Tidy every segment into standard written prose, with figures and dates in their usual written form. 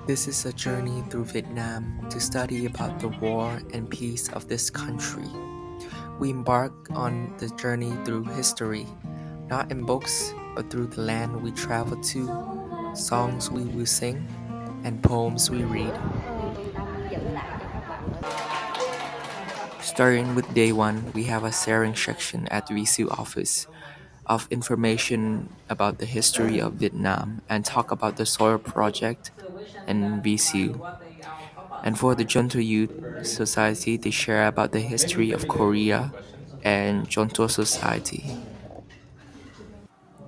This is a journey through Vietnam to study about the war and peace of this country. We embark on the journey through history, not in books, but through the land we travel to, songs we will sing, and poems we read. Starting with day one, we have a sharing section at VSU office of information about the history of Vietnam and talk about the Soil Project and VSU. And for the Jonto Youth Society, they share about the history of Korea and Jonto Society.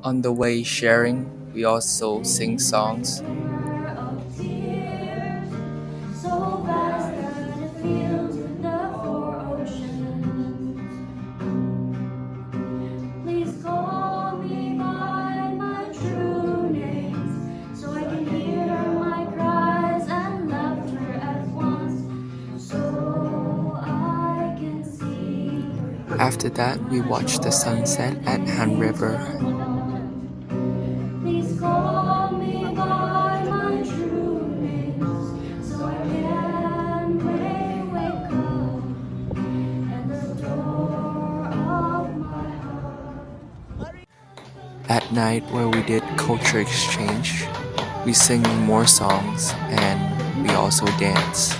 On the way sharing, we also sing songs. Of tears, so vast that it fills with the four oceans. Please call me by my true names, so I can hear my cries and laughter at once, so I can see. After that, we watch the sunset at Han River. Please call me by my true names, so I can wake up at the door of my heart. At night, where we did culture exchange, we sing more songs and we also dance.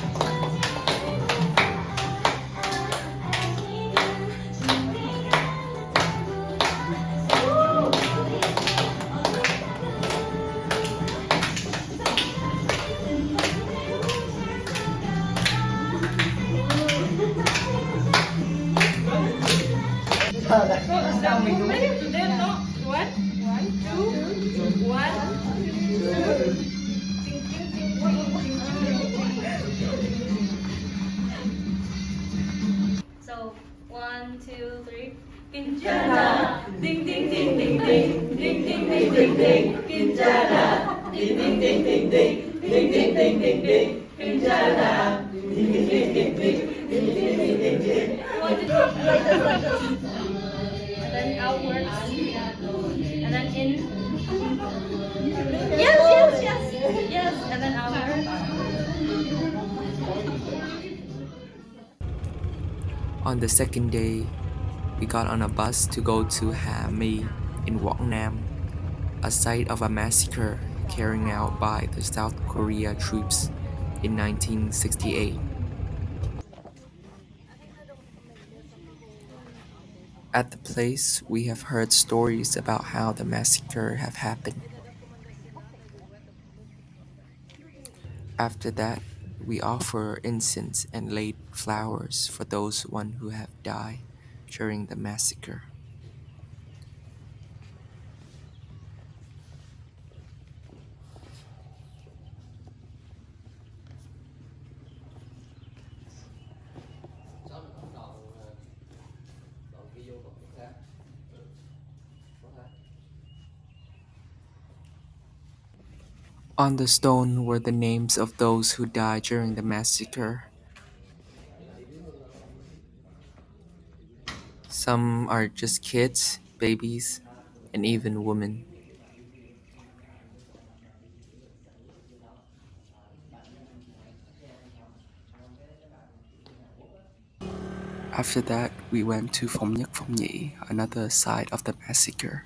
So, one, two, three. Kinjana, ding ding ding ding ding, ding ding ding ding ding. Kinjana, ding ding ding ding ding, ding ding ding ding ding. Kinjana, ding ding ding ding ding, ding ding ding ding ding. One, two, three. And then outwards, and then in. Yes, and then outwards. On the second day, we got on a bus to go to Ha My in Quảng Nam, a site of a massacre carried out by the South Korea troops in 1968. At the place, we have heard stories about how the massacre have happened. After that, we offer incense and laid flowers for those one who have died during the massacre. On the stone were the names of those who died during the massacre. Some are just kids, babies, and even women. After that, we went to Phong Nhất Phong Nhĩ, another side of the massacre,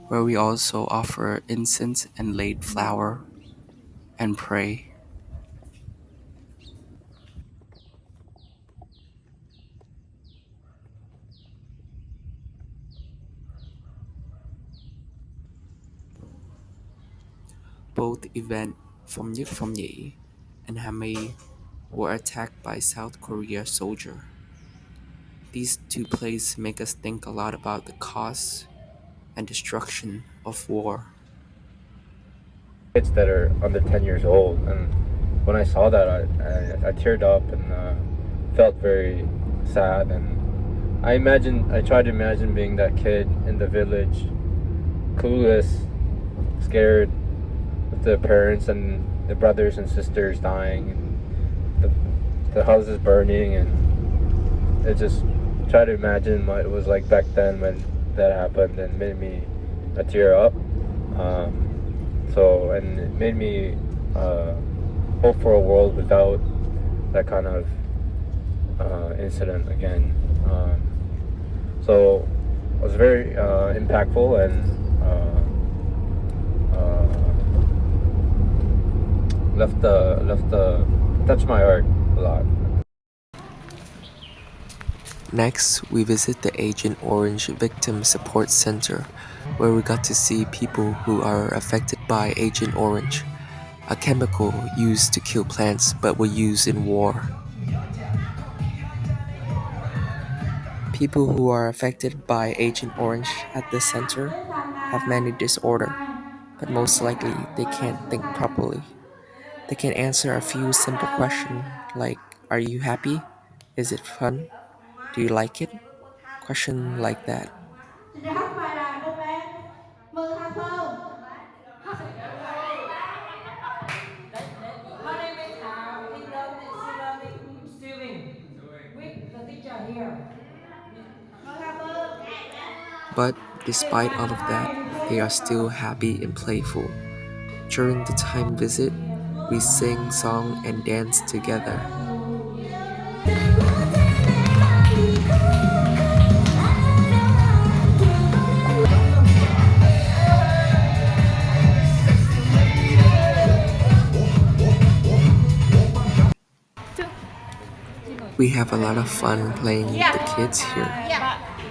where we also offer incense and laid flower and pray. Both event Phong Nhất Phong Nhĩ and Ha My were attacked by South Korea soldier. These two places make us think a lot about the cost and destruction of war. Kids that are under 10 years old, and when I saw that, I teared up and felt very sad. And I tried to imagine being that kid in the village, clueless, scared, with the parents and the brothers and sisters dying, and the houses burning, and it just try to imagine what it was like back then when that happened, and made me tear up. So So, and it made me hope for a world without that kind of incident again. So it was very impactful and left the touched my heart a lot. Next, we visit the Agent Orange Victim Support Center, where we got to see people who are affected by Agent Orange, a chemical used to kill plants but were used in war. People who are affected by Agent Orange at the center have many disorder, but most likely they can't think properly. They can answer a few simple questions like, "Are you happy? Is it fun? Do you like it?" Question like that. Xin cho hát bài là cô bé Mừng Hà Sơn. My name is swimming with the teacher here. But despite all of that, they are still happy and playful. During the time visit, we sing song and dance together. We have a lot of fun playing with the kids here.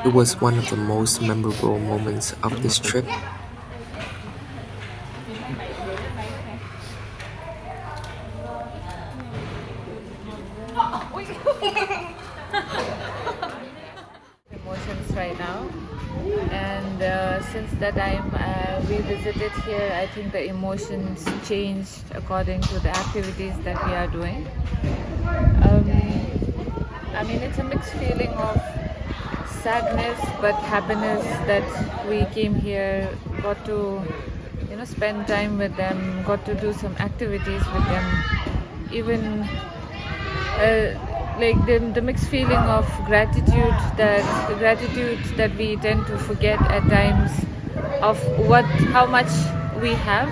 It was one of the most memorable moments of this trip. Emotions right now, and since that time we visited here, I think the emotions changed according to the activities that we are doing. um, I mean, it's a mixed feeling of sadness but happiness that we came here, got to spend time with them, got to do some activities with them, even like the mixed feeling of gratitude that we tend to forget at times, of how much we have,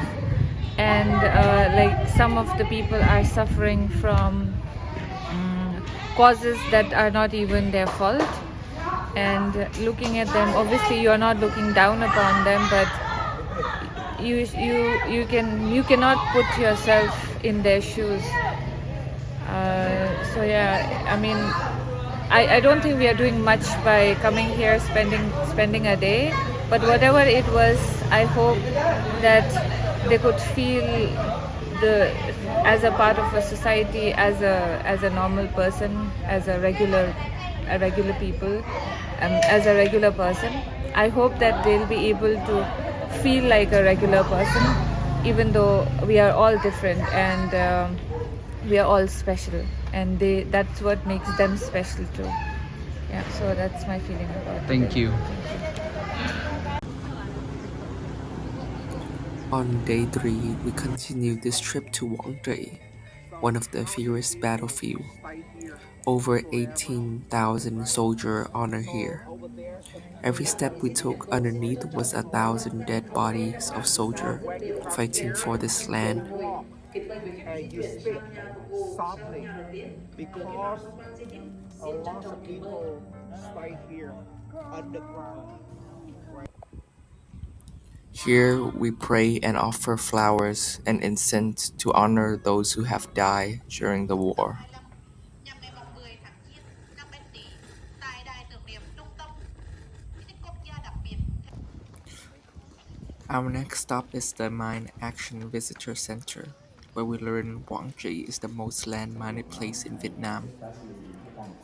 and like some of the people are suffering from causes that are not even their fault, and looking at them, obviously you are not looking down upon them, but you cannot put yourself in their shoes. So yeah, I mean, I don't think we are doing much by coming here, spending a day, but whatever it was, I hope that they could feel as a part of a society, as a normal person, as a regular people, as a regular person. I hope that they'll be able to feel like a regular person, even though we are all different, and we are all special, and that's what makes them special too. Yeah, so that's my feeling about it. Thank you. On day 3, we continued this trip to Wangzhou, one of the fiercest battlefields. Over 18,000 soldiers honored here. Every step we took underneath was 1,000 dead bodies of soldiers fighting for this land. And you speak softly because a lot of people stay here underground. Here we pray and offer flowers and incense to honor those who have died during the war. nhằm ngày một người tháng 9 năm Bính Tý tại đài tưởng niệm trung tâm di tích quốc gia đặc biệt. Our next stop is the Mine Action Visitor Center, where we learn Quang is the most landmined place in Vietnam.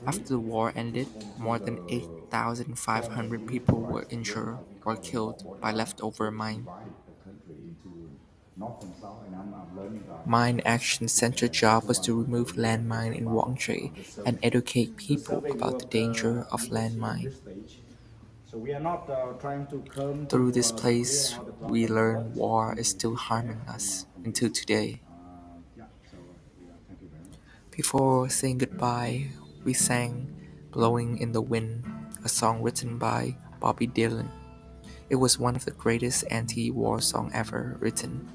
After the war ended, more than 8,500 people were injured or killed by leftover mine. Mine Action Center job was to remove landmine in Quang and educate people about the danger of landmine. Through this place, we learn war is still harming us until today. Before saying goodbye, we sang Blowing in the Wind, a song written by Bobby Dylan. It was one of the greatest anti-war songs ever written.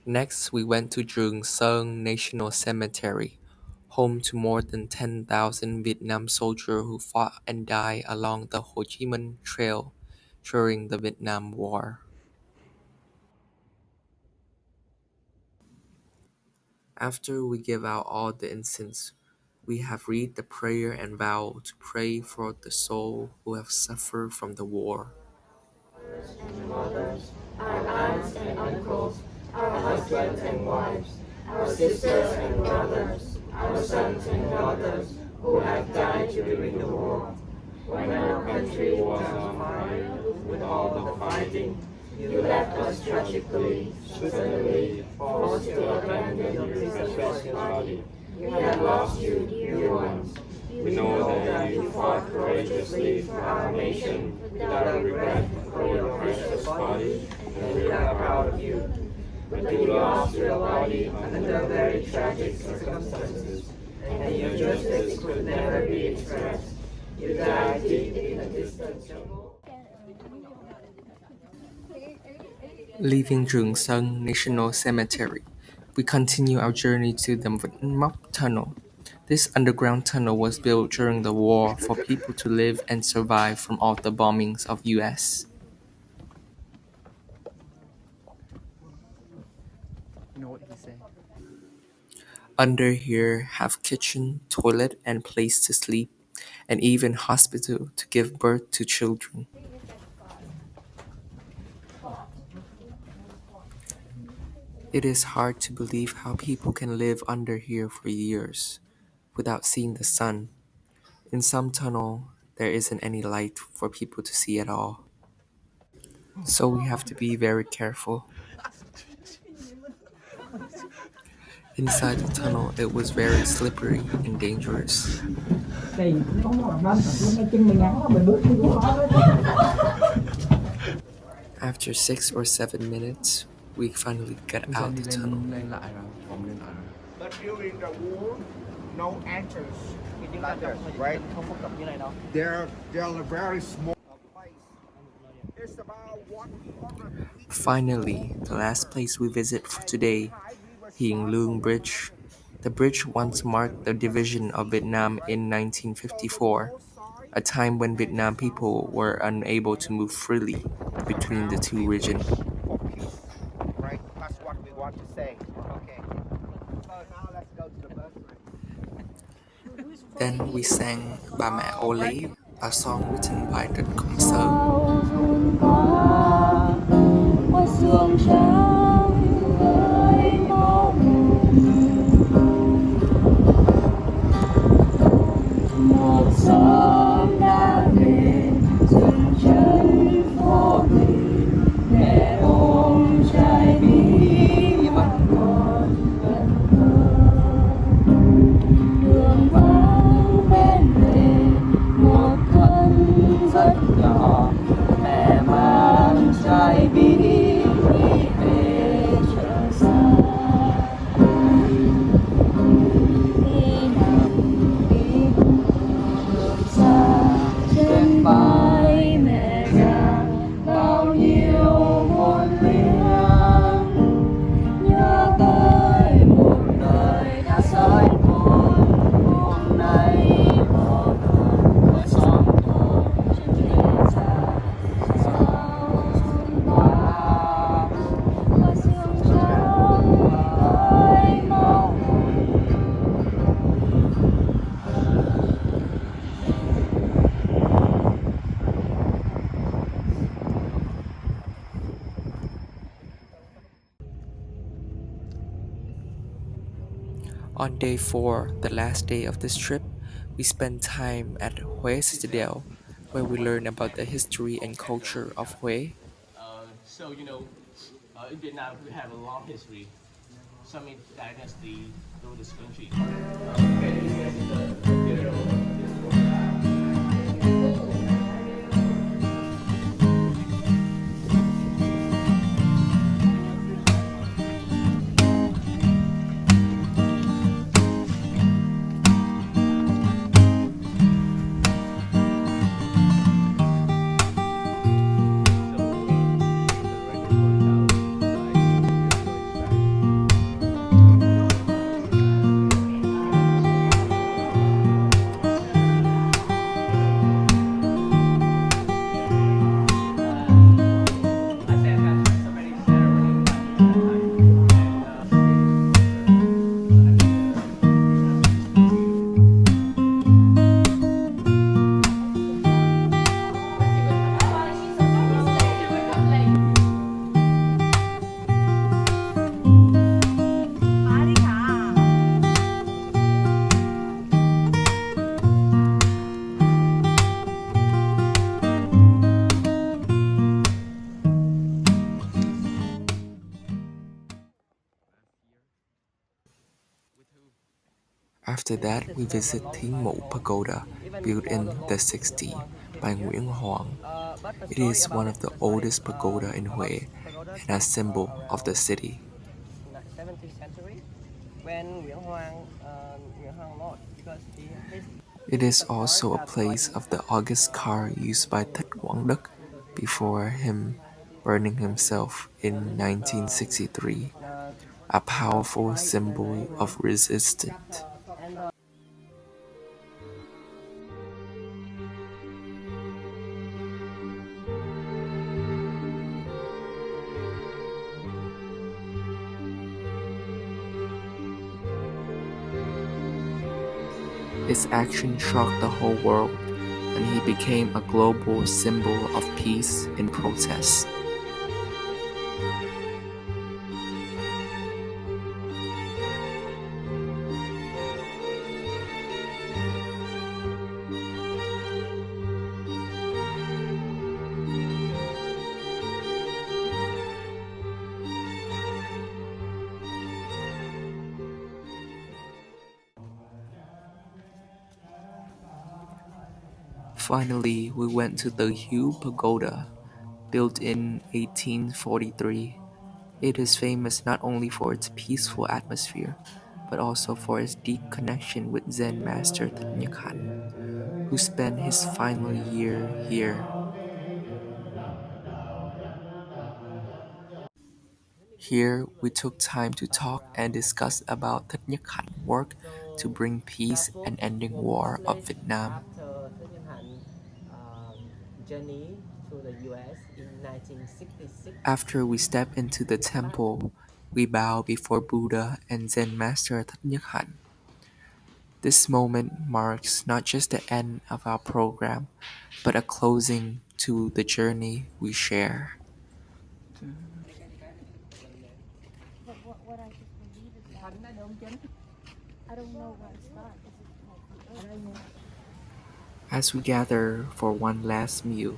Next, we went to Trường Sơn National Cemetery, home to more than 10,000 Vietnam soldiers who fought and died along the Ho Chi Minh Trail during the Vietnam War. After we give out all the incense, we have read the prayer and vow to pray for the soul who have suffered from the war. We know that you fought courageously for our nation without regret for your precious body, and we are proud of you. But you lost your body under very tragic circumstances, and your justice could never be expressed. You died deep in a distant jungle. Leaving Trường Sơn National Cemetery, we continue our journey to the Vĩnh Mốc Tunnel. This underground tunnel was built during the war for people to live and survive from all the bombings of US. You know what he said? Under here have kitchen, toilet and place to sleep, and even hospital to give birth to children. It is hard to believe how people can live under here for years without seeing the sun. In some tunnel, there isn't any light for people to see at all. So we have to be very careful. Inside the tunnel, it was very slippery and dangerous. After 6 or 7 minutes, we finally got out the tunnel. But during the war, no entrance, right? They're a very small place. It's about 100 Finally, the last place we visit for today, Hieng Lương Bridge. The bridge once marked the division of Vietnam in 1954, a time when Vietnam people were unable to move freely between the two regions. for peace, right? That's what we want to say. Okay. So now let's go to the bus. Then we sang Bà Mẹ Ô Lý, a song written by Trịnh Công Sơn. On day 4, the last day of this trip, we spent time at Hue Citadel, where we learn about the history and culture of Hue. In Vietnam, we have a long history. Sami dynasty ruled this country. After that, we visit Thinh Mộ Pagoda, built in the 60s by Nguyễn Hoàng. It is one of the oldest pagoda in Hue and a symbol of the city. 17th century when Nguyễn Hoàng Môn because his It is also a place of the august car used by Thích Quảng Đức before him burning himself in 1963, a powerful symbol of resistance. His action shocked the whole world, and he became a global symbol of peace and protest. Finally, we went to the Hue Pagoda, built in 1843. It is famous not only for its peaceful atmosphere, but also for its deep connection with Zen master Thich Nhat Hanh, who spent his final year here. Here, we took time to talk and discuss about Thich Nhat Hanh's work to bring peace and ending war of Vietnam. after Thich Nhat Hanh journey to the US in 1966. After we step into the temple, we bow before Buddha and Zen master Thich Nhat Hanh. This moment marks not just the end of our program, but a closing to the journey we share. What I just believe is that I don't know where to start. Is it like As we gather for one last meal,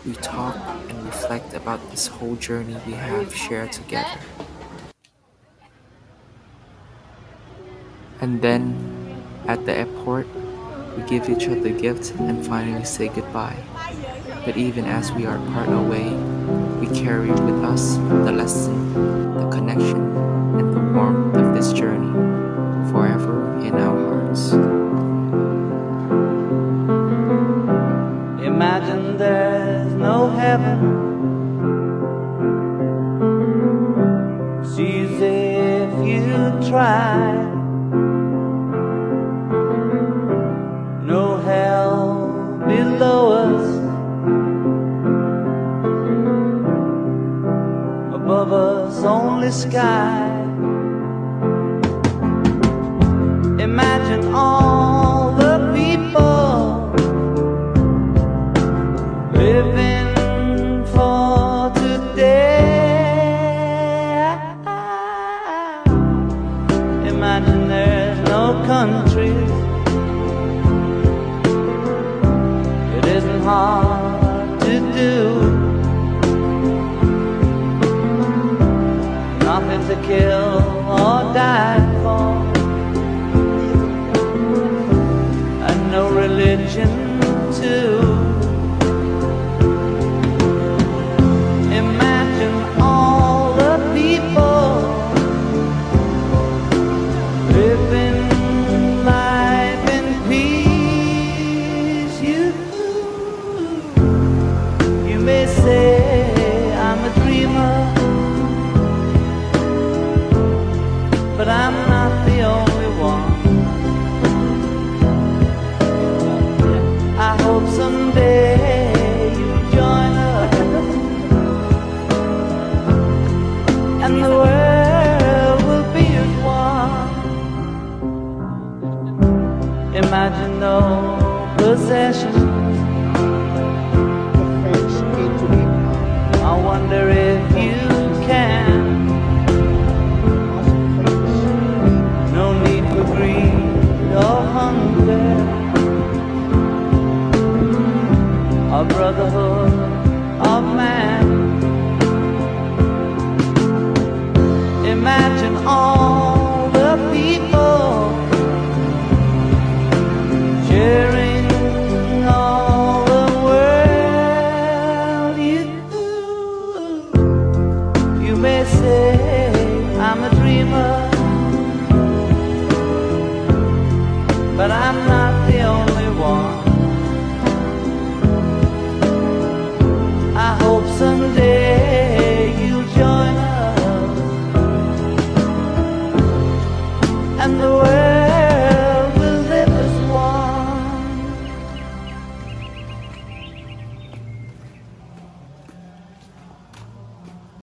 we talk and reflect about this whole journey we have shared together. And then, at the airport, we give each other gifts and finally say goodbye. But even as we are part away, we carry with us the lesson, the connection, and the warmth of this journey forever in our hearts. Imagine there's no heaven. See as if you try. No hell below us. Above us only sky. Imagine all the people living for today. Imagine there's to kill or die for, and no religion too. Imagine all the people living life in peace. You may say I'm a dreamer, but I'm not the only one. I hope someday you join us and the world will be as one. Imagine no possessions. I wonder if you can. No need for greed or hunger, a brotherhood of man. Imagine all the people sharing all the world. You may say I'm a dreamer, but I'm not